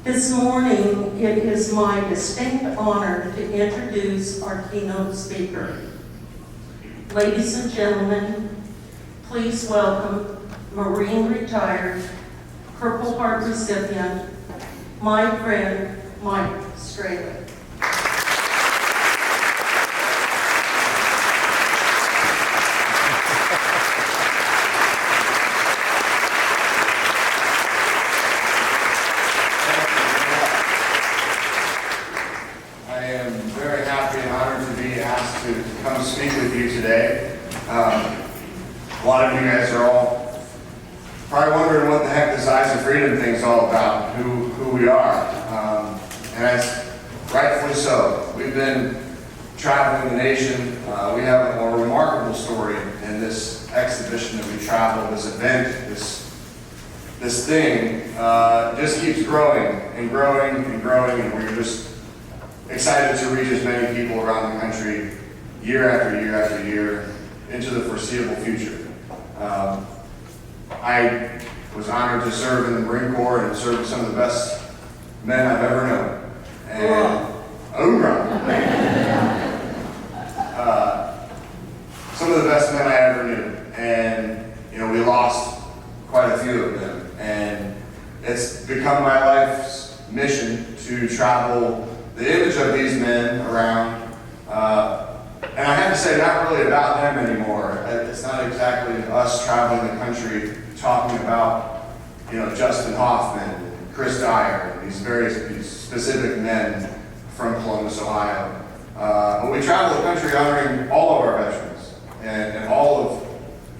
This morning, it is my distinct honor to introduce our keynote speaker. Ladies and gentlemen, please welcome Marine retired, Purple Heart recipient, my friend, Mike Strahle. To come speak with you today. A lot of you guys are all probably wondering what the heck this Eyes of Freedom thing's all about, who we are. And that's rightfully so. We've been traveling the nation. We have a remarkable story in this exhibition that we travel, this event, this thing just keeps growing and growing and growing, and we're just excited to reach as many people around the country year after year after year into the foreseeable future. I was honored to serve in the Marine Corps and serve with some of the best men I've ever known. And some of the best men I ever knew. And we lost quite a few of them. And it's become my life's mission to travel the image of these men around. And I have to say, not really about them anymore. It's not exactly us traveling the country talking about, Justin Hoffman, Chris Dyer, these specific men from Columbus, Ohio. But we travel the country honoring all of our veterans and all of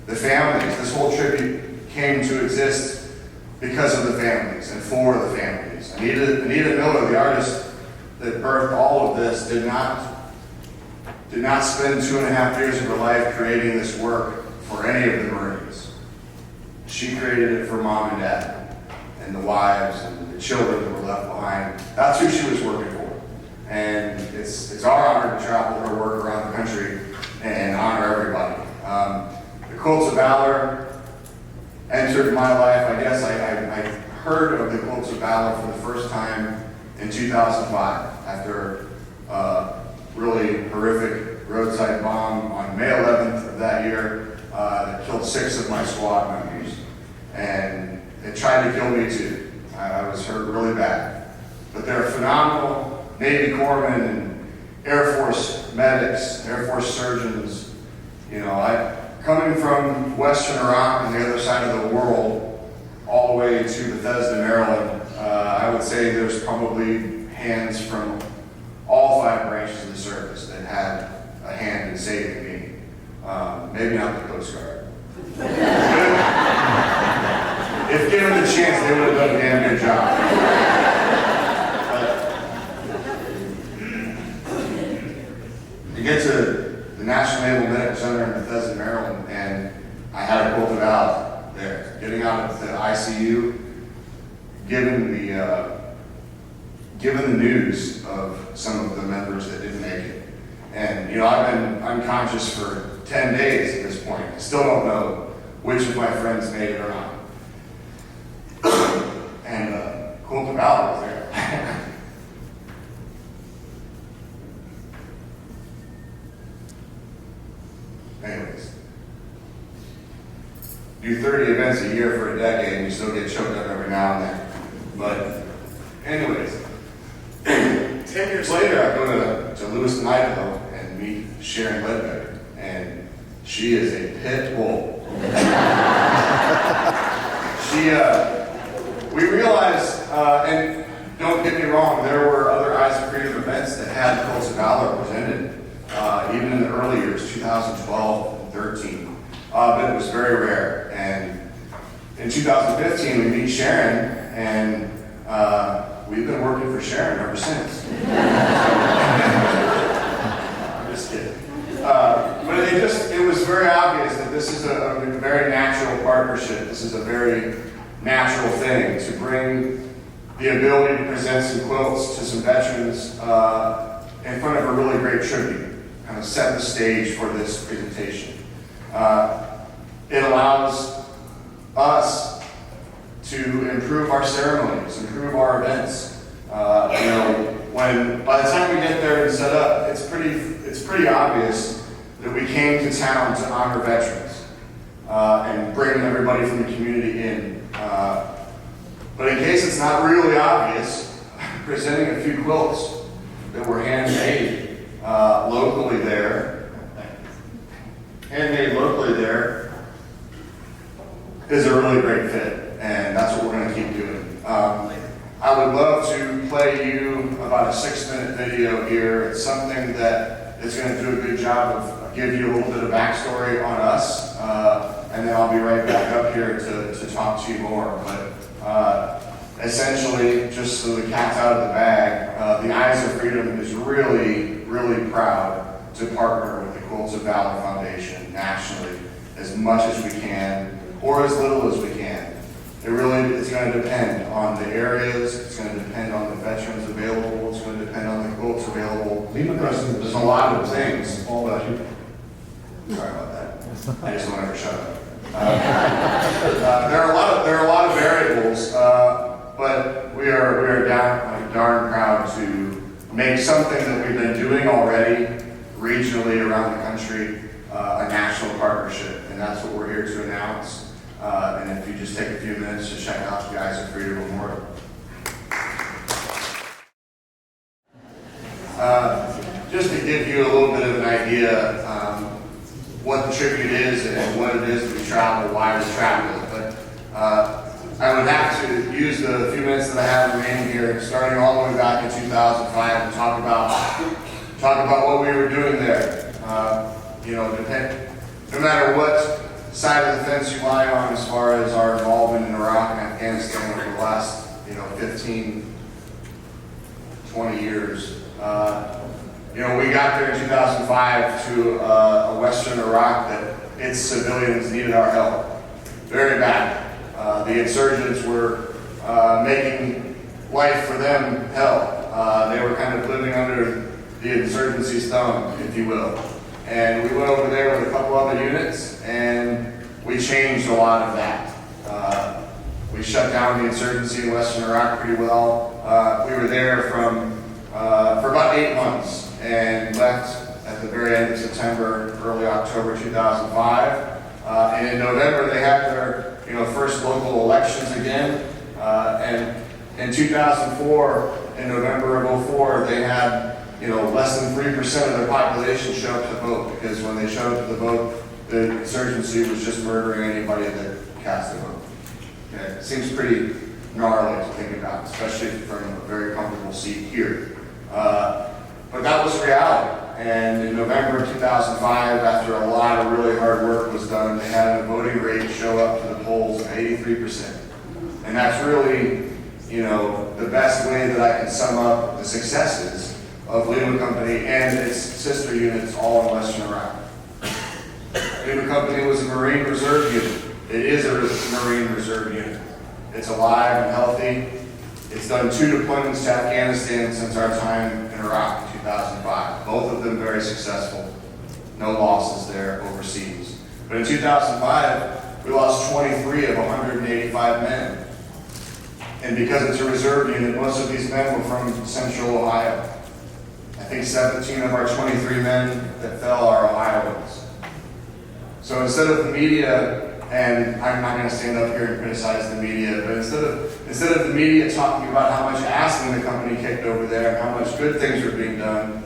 the families. This whole tribute came to exist because of the families and for the families. Anita Miller, the artist that birthed all of this, did not spend 2.5 years of her life creating this work for any of the Marines. She created it for mom and dad and the wives and the children that were left behind. That's who she was working for. And it's our honor to travel her work around the country and honor everybody. The Quilts of Valor entered my life. I guess I heard of the Quilts of Valor for the first time in 2005 after a really horrific roadside bomb on May 11th of that year that killed 6 of my squad members. And it tried to kill me too. I was hurt really bad. But they're phenomenal Navy corpsmen and Air Force medics, Air Force surgeons. Coming from Western Iraq on the other side of the world, all the way to Bethesda, Maryland, I would say there's probably hands from all 5 branches of the service that had a hand in saving me. Maybe not the Coast Guard. If given the chance, they would have done a damn good job. But you get to the National Naval Medical Center in Bethesda, Maryland, and I had a Quilt of Valor there. Getting out of the ICU, given the news of some of the members that didn't make it. And I've been unconscious for 10 days at this point. I still don't know which of my friends made it or not. And Quilt of Valor was there. Anyways. Do 30 events a year for a decade and you still get choked up every now and then. But anyways, 10 years later I go to Lewiston, Idaho and meet Sharon Ledbetter, and she is a pit bull. We realized, and don't get me wrong, there were other Eyes of Freedom events that had Quilts of Valor presented, even in the early years, 2012 and 13. But it was very rare. And in 2015, we meet Sharon, and we've been working for Sharon ever since. I'm just kidding. But it was very obvious that this is a very natural partnership. This is a very natural thing to bring the ability to present some quilts to some veterans in front of a really great tribute, kind of set the stage for this presentation. It allows us to improve our ceremonies, improve our events, By the time we get there and set up, it's pretty obvious that we came to town to honor veterans and bring everybody from the community in. But in case it's not really obvious, I'm presenting a few quilts that were handmade locally there. Handmade locally there is a really great fit, and that's what we're going to keep doing. I would love to play you about a 6-minute video here. It's something that is going to do a good job of give you a little bit of backstory on us, and then I'll be right back up here to talk to you more. But essentially, just so the cat's out of the bag, the Eyes of Freedom is really, really proud to partner with the Quilts of Valor Foundation nationally as much as we can, or as little as we can. It's going to depend on the areas, it's going to depend on the veterans available, it's going to depend on the quilts available. There's a lot of things. Sorry about that. I just don't ever shut up. There are a lot of variables, but we are darn proud to make something that we've been doing already regionally around the country a national partnership, and that's what we're here to announce. And if you just take a few minutes to check out the Eyes of Freedom Memorial. Just to give you a little bit of an idea what the tribute is and what it is that we travel, why we travel. But I would have to use the few minutes that I have remaining here, starting all the way back in 2005, and talk about what we were doing there. No matter what side of the fence you lie on as far as our involvement in Iraq and Afghanistan over the last 15, 20 years. We got there in 2005 to a Western Iraq that its civilians needed our help very bad. The insurgents were making life for them hell. They were kind of living under the insurgency's thumb, if you will. And we went over there with a couple other units, and we changed a lot of that. We shut down the insurgency in Western Iraq pretty well. We were there for about 8 months and left at the very end of September, early October 2005. And in November, they had their first local elections again. And in 2004, in November of 2004, they had less than 3% of their population show up to vote, because when they showed up to the vote, the insurgency was just murdering anybody that cast a vote. Okay. It seems pretty gnarly to think about, especially from a very comfortable seat here. But that was reality. And in November of 2005, after a lot of really hard work was done, they had a voting rate show up to the polls of 83%. And that's really, the best way that I can sum up the successes of Lima Company and its sister units all in Western Iraq. Lima Company was a Marine Reserve unit. It is a Marine Reserve unit. It's alive and healthy. It's done 2 deployments to Afghanistan since our time in Iraq in 2005. Both of them very successful. No losses there overseas. But in 2005, we lost 23 of 185 men. And because it's a reserve unit, most of these men were from Central Ohio. I think 17 of our 23 men that fell are Ohioans. So instead of the media, and I'm not going to stand up here and criticize the media, but instead of the media talking about how much ass the company kicked over there and how much good things were being done,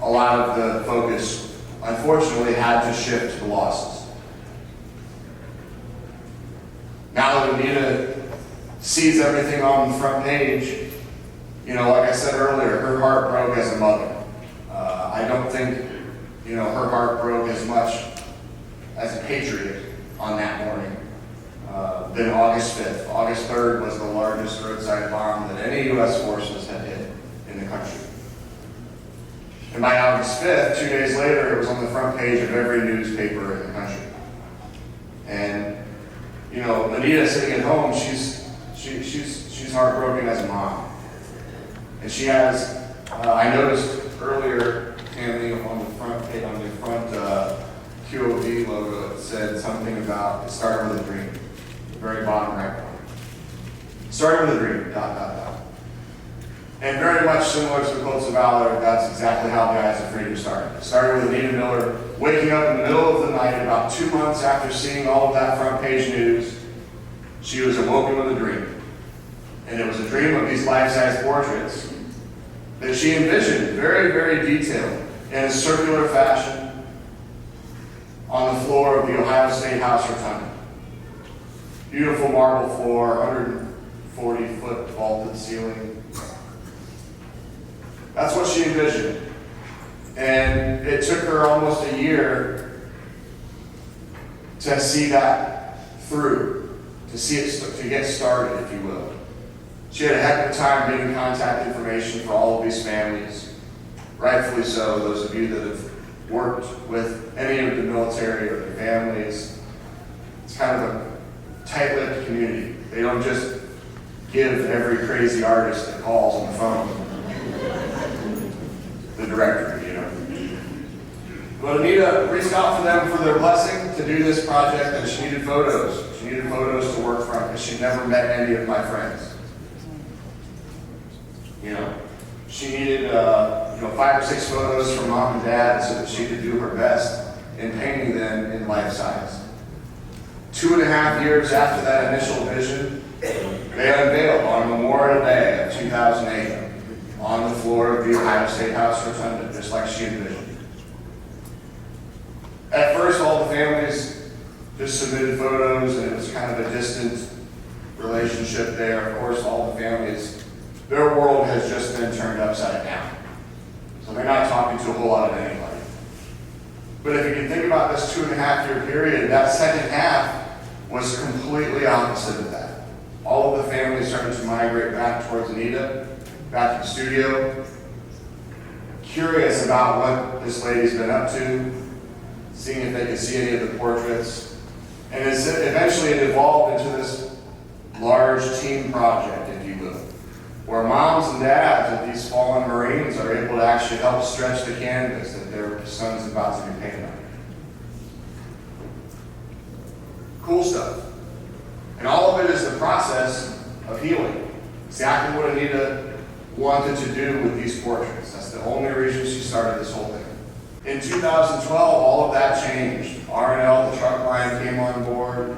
a lot of the focus, unfortunately, had to shift to the losses. Now that Anita sees everything on the front page, like I said earlier, her heart broke as a mother. I don't think, her heart broke as much as a patriot on that morning than August 5th. August 3rd was the largest roadside bomb that any U.S. forces had hit in the country. And by August 5th, 2 days later, it was on the front page of every newspaper in the country. And, Anita sitting at home, she's heartbroken as a mom. And she has, I noticed earlier, Tammy, on the front QOV logo, it said something about, it started with a dream. The very bottom right one. Started with a dream, ... And very much similar to the Quilts of Valor, that's exactly how the Eyes of Freedom started. It started with Anita Miller waking up in the middle of the night about 2 months after seeing all of that front page news. She was awoken with a dream. And it was a dream of these life-size portraits that she envisioned, very, very detailed, in a circular fashion on the floor of the Ohio State House Rotunda. Beautiful marble floor, 140-foot vaulted ceiling. That's what she envisioned. And it took her almost a year to see that through, to see it, to get started, if you will. She had a heck of a time getting contact information for all of these families. Rightfully so, those of you that have worked with any of the military or their families. It's kind of a tight-lipped community. They don't just give every crazy artist that calls on the phone the directory, you know. But Anita reached out to them for their blessing to do this project, and she needed photos. She needed photos to work from because she never met any of my friends. You know, she needed 5 or 6 photos from mom and dad so that she could do her best in painting them in life size. 2.5 years after that initial vision, they unveiled on Memorial Day of 2008 on the floor of the Ohio State House Rotunda, just like she envisioned. At first, all the families just submitted photos, and it was kind of a distant relationship there. Of course, all the families, their world has just been turned upside down. So they're not talking to a whole lot of anybody. But if you can think about this 2.5-year period, that second half was completely opposite of that. All of the families started to migrate back towards Anita, back to the studio, curious about what this lady's been up to, seeing if they could see any of the portraits. And eventually it evolved into this large team project, if you will, where moms and dads of these fallen Marines are able to actually help stretch the canvas that their son's about to be painted on. Cool stuff. And all of it is the process of healing. Exactly what Anita wanted to do with these portraits. That's the only reason she started this whole thing. In 2012, all of that changed. R&L, the truck line, came on board.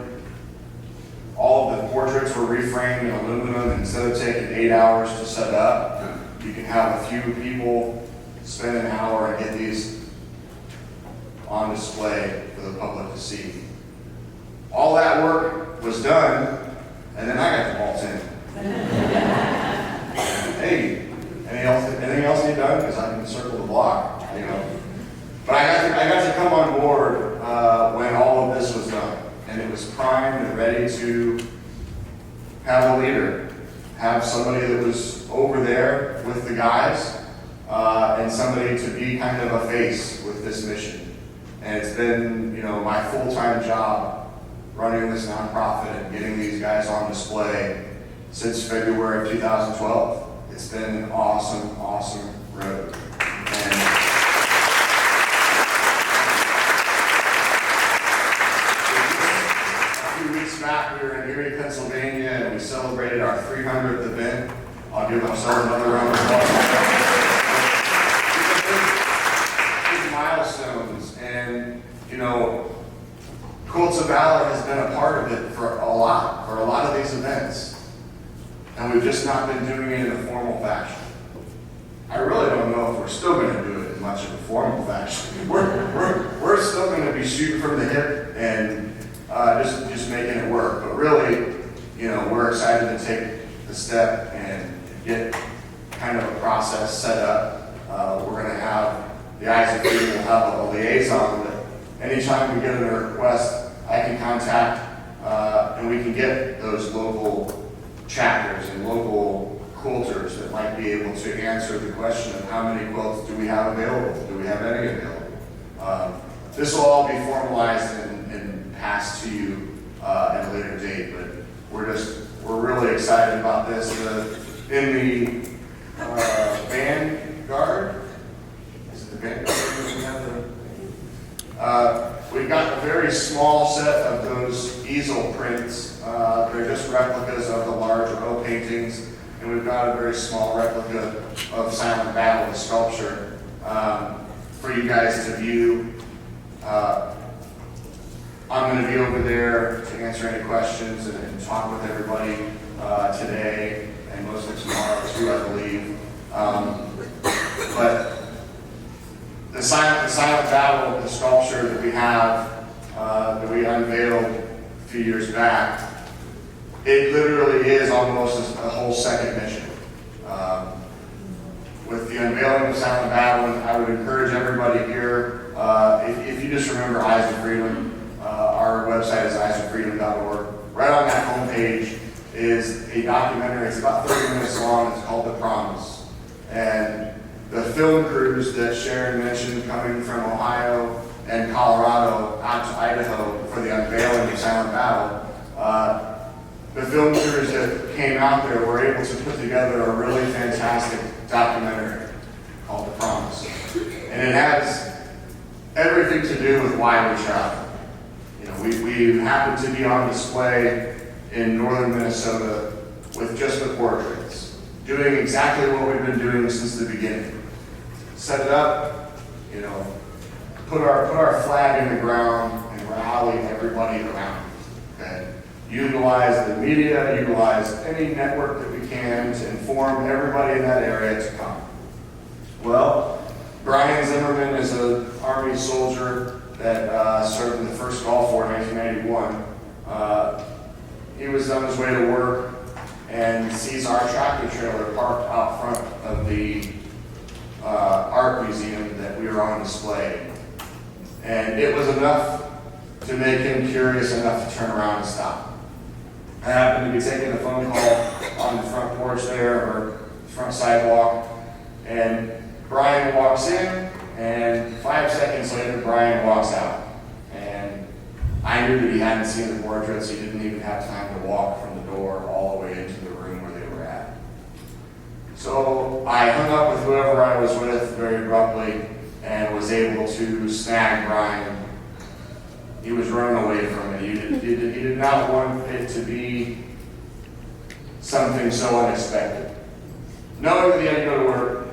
All of the portraits were reframed in aluminum. Instead of taking 8 hours to set up, you can have a few people spend an hour and get these on display for the public to see. All that work was done, and then I got the vault in. Hey, anything else need done? Because I can circle the block, you know. But I got to come on board when all of this was done, and it was primed and ready to have a leader, have somebody that was over there with the guys, and somebody to be kind of a face with this mission. And it's been, you know, my full-time job running this nonprofit and getting these guys on display since February of 2012. It's been an awesome, awesome road. And a few weeks back, we were in Erie, Pennsylvania, and we celebrated our 300th event. I'll give ourselves another round of applause. Big milestones, and you know, Quilts of Valor has been a part of it for a lot of these events. And we've just not been doing it in a formal fashion. I really don't know if we're still going to do it in much of a formal fashion. We're still going to be shooting from the hip and just making it work. But really, you know, we're excited to take the step and get kind of a process set up. We're going to have the Eyes of Freedom will have a liaison that anytime we get a request, I can contact and we can get those local chapters and local quilters that might be able to answer the question of how many quilts do we have available? Do we have any available? This will all be formalized and passed to you at a later date, but we're really excited about this. In the Vanguard, is it the Vanguard? We've got a very small set of those easel prints. They're just replicas of the large oil paintings, and and we've got a very small replica of Silent Battle, the sculpture, for you guys to view. I'm going to be over there to answer any questions and talk with everybody today and most of tomorrow too, I believe. But the silent battle, the sculpture that we have, that we unveiled a few years back, it literally is almost a whole second mission. With the unveiling of Silent Battle, I would encourage everybody here, if you just remember Eyes of Freedom, our website is eyesofreedom.org. Right on that homepage is a documentary. It's about 30 minutes long. It's called The Promise. And the film crews that Sharon mentioned coming from Ohio and Colorado out to Idaho for the unveiling of Silent Battle, the film crews that came out there were able to put together a really fantastic documentary called The Promise. And it has everything to do with why we travel. We happened to be on display in northern Minnesota with just the portraits, doing exactly what we've been doing since the beginning. Set it up, put our flag in the ground and rally everybody around. Okay? Utilize the media, utilize any network that we can to inform everybody in that area to come. Well, Brian Zimmerman is an Army soldier that served in the 1st Gulf War in 1991. He was on his way to work and sees our tractor trailer parked out front of the art museum that we were on display. And it was enough to make him curious enough to turn around and stop. I happened to be taking a phone call on the front porch there, or front sidewalk, and Brian walks in, and 5 seconds later, Brian walks out. And I knew that he hadn't seen the portraits. He didn't even have time to walk from the door all the way into the room where they were at. So I hung up with whoever I was with very abruptly and was able to snag Brian. He was running away from it. He did not want it to be something so unexpected. Knowing that he had to go to work,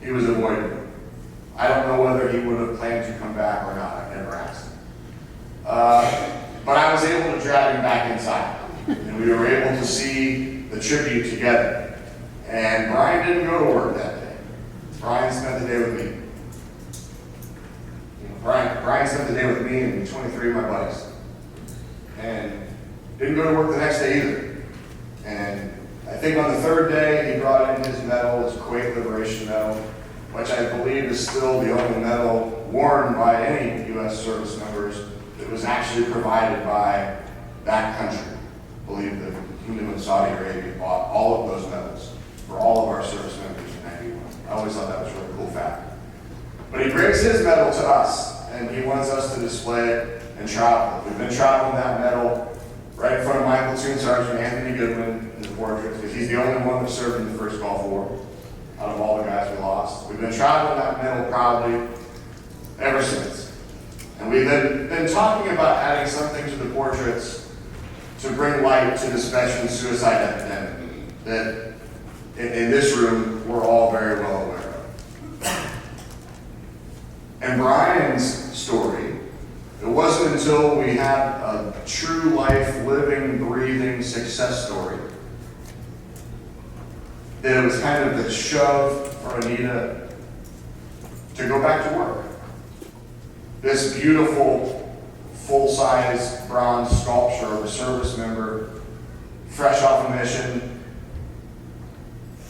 he was avoiding it. I don't know whether he would have planned to come back or not. I've never asked him. But I was able to drag him back inside. And we were able to see the tribute together. And Brian didn't go to work that day. Brian spent the day with me. Brian spent the day with me and 23 of my buddies. And didn't go to work the next day either. And I think on the 3rd day, he brought in his medal, his Kuwait Liberation Medal, which I believe is still the only medal worn by any U.S. service members that was actually provided by that country. I believe the Kingdom of Saudi Arabia bought all of those medals for all of our service members in 91. I always thought that was a really cool fact. But he brings his medal to us, and he wants us to display it and travel. We've been traveling that medal right in front of my platoon sergeant, Anthony Goodman, in the portrait, because he's the only one that served in the 1st Gulf War out of all the guys we lost. We've been traveling that medal proudly ever since. And we've been talking about adding something to the portraits to bring light to this veteran suicide epidemic that in this room we're all very well aware of. And Brian's story, it wasn't until we had a true life, living, breathing success story that it was kind of the shove for Anita to go back to work. This beautiful, full-size bronze sculpture of a service member, fresh off a mission,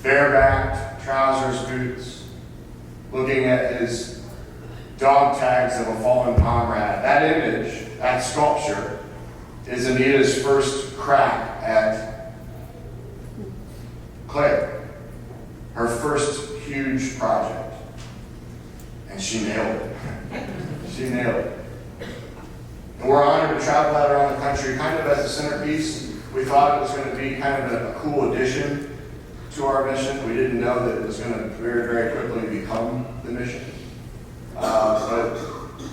barebacked, trousers, boots, looking at his dog tags of a fallen comrade. That image, that sculpture, is Anita's first crack at clay. Her first huge project. And she nailed it. She nailed it. And we're honored to travel that around the country kind of as a centerpiece. We thought it was going to be kind of a cool addition to our mission. We didn't know that it was going to very, very quickly become the mission. But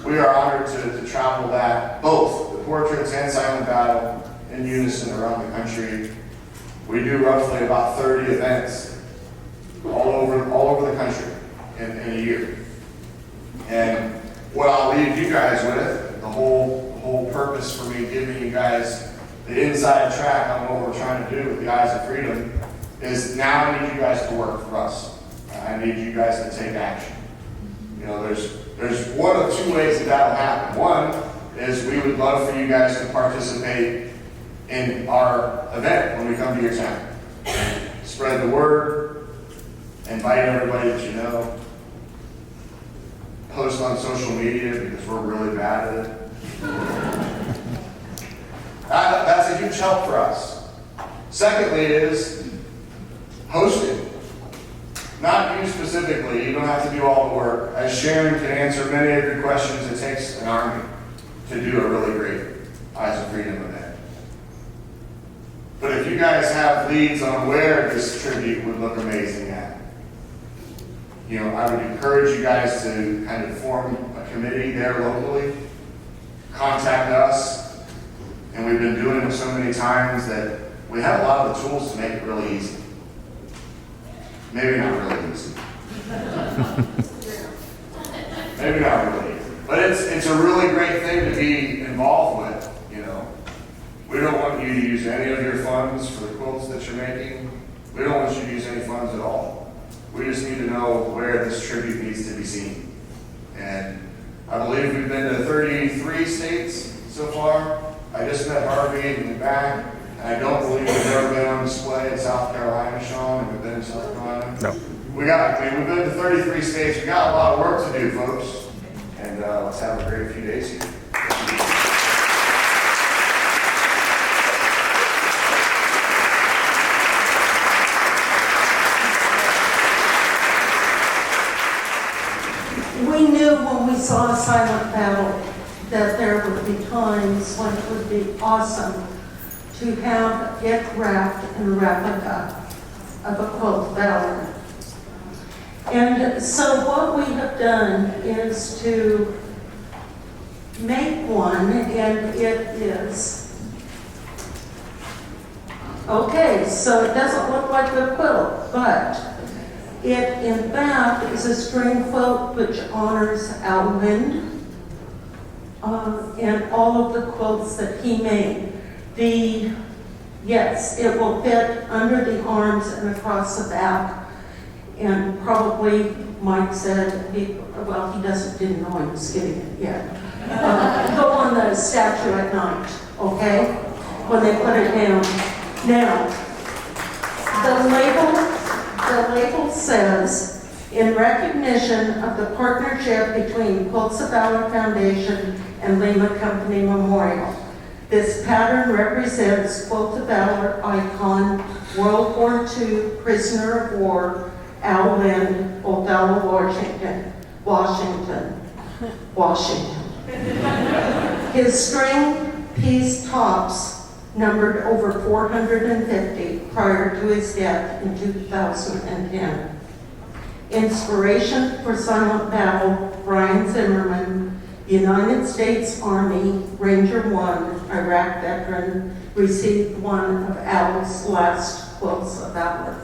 we are honored to travel that, both the portraits and Silent Battle, in unison around the country We do roughly about 30 events all over the country in a year. And what I'll leave you guys with, the whole purpose for me giving you guys the inside track on what we're trying to do with the Eyes of Freedom, is now I need you guys to work for us. I need you guys to take action. You know, there's one of two ways that'll happen. One is we would love for you guys to participate in our event when we come to your town. Spread the word, invite everybody that you know, post on social media because we're really bad at it. That's a huge help for us. Secondly is hosting. Not you specifically, you don't have to do all the work. As Sharon can answer many of your questions, it takes an army to do a really great Eyes of Freedom event. But if you guys have leads on where this tribute would look amazing at, you know, I would encourage you guys to kind of form a committee there locally, contact us, and we've been doing it so many times that we have a lot of the tools to make it really easy. Maybe not really easy. Maybe not really easy. But it's a really great thing to be involved with, you know. We don't want you to use any of your funds for the quilts that you're making. We don't want you to use any funds at all. We just need to know where this tribute needs to be seen. And I believe we've been to 33 states so far. I just met Harvey in the back. And I don't believe we've ever been on display in South Carolina, Sean. Have we been in South Carolina? No. We've been to 33 states. We got a lot of work to do, folks. And let's have a great few days here. We knew when we saw a silent battle that there would be times when it would be awesome to have it wrapped in a replica of a Quilt of Valor. And so what we have done is to make one, and it is, okay, so it doesn't look like a quilt, but it in fact is a string quilt which honors Al Lind and all of the quilts that he made. Yes, it will fit under the arms and across the back. And probably Mike said, well, he didn't know he was getting it yet. Go on the statue at night, okay? When they put it down. Now, the label says, in recognition of the partnership between Quilts of Valor Foundation and Lima Company Memorial. This pattern represents Quilt of Valor icon, World War II prisoner of war, Al Lind, Othello, Washington. His string piece tops numbered over 450 prior to his death in 2010. Inspiration for Silent Battle, Brian Zimmerman, United States Army Ranger 1, Iraq veteran, received one of Al's last Quilts of Valor.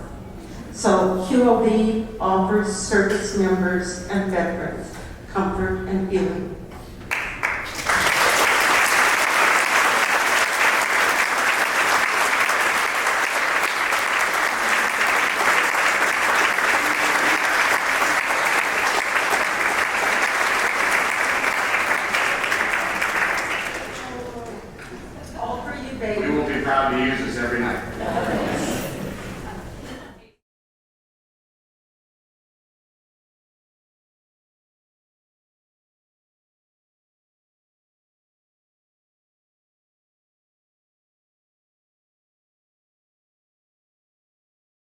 So QOV offers service members and veterans comfort and healing. We will be proud to use this every night.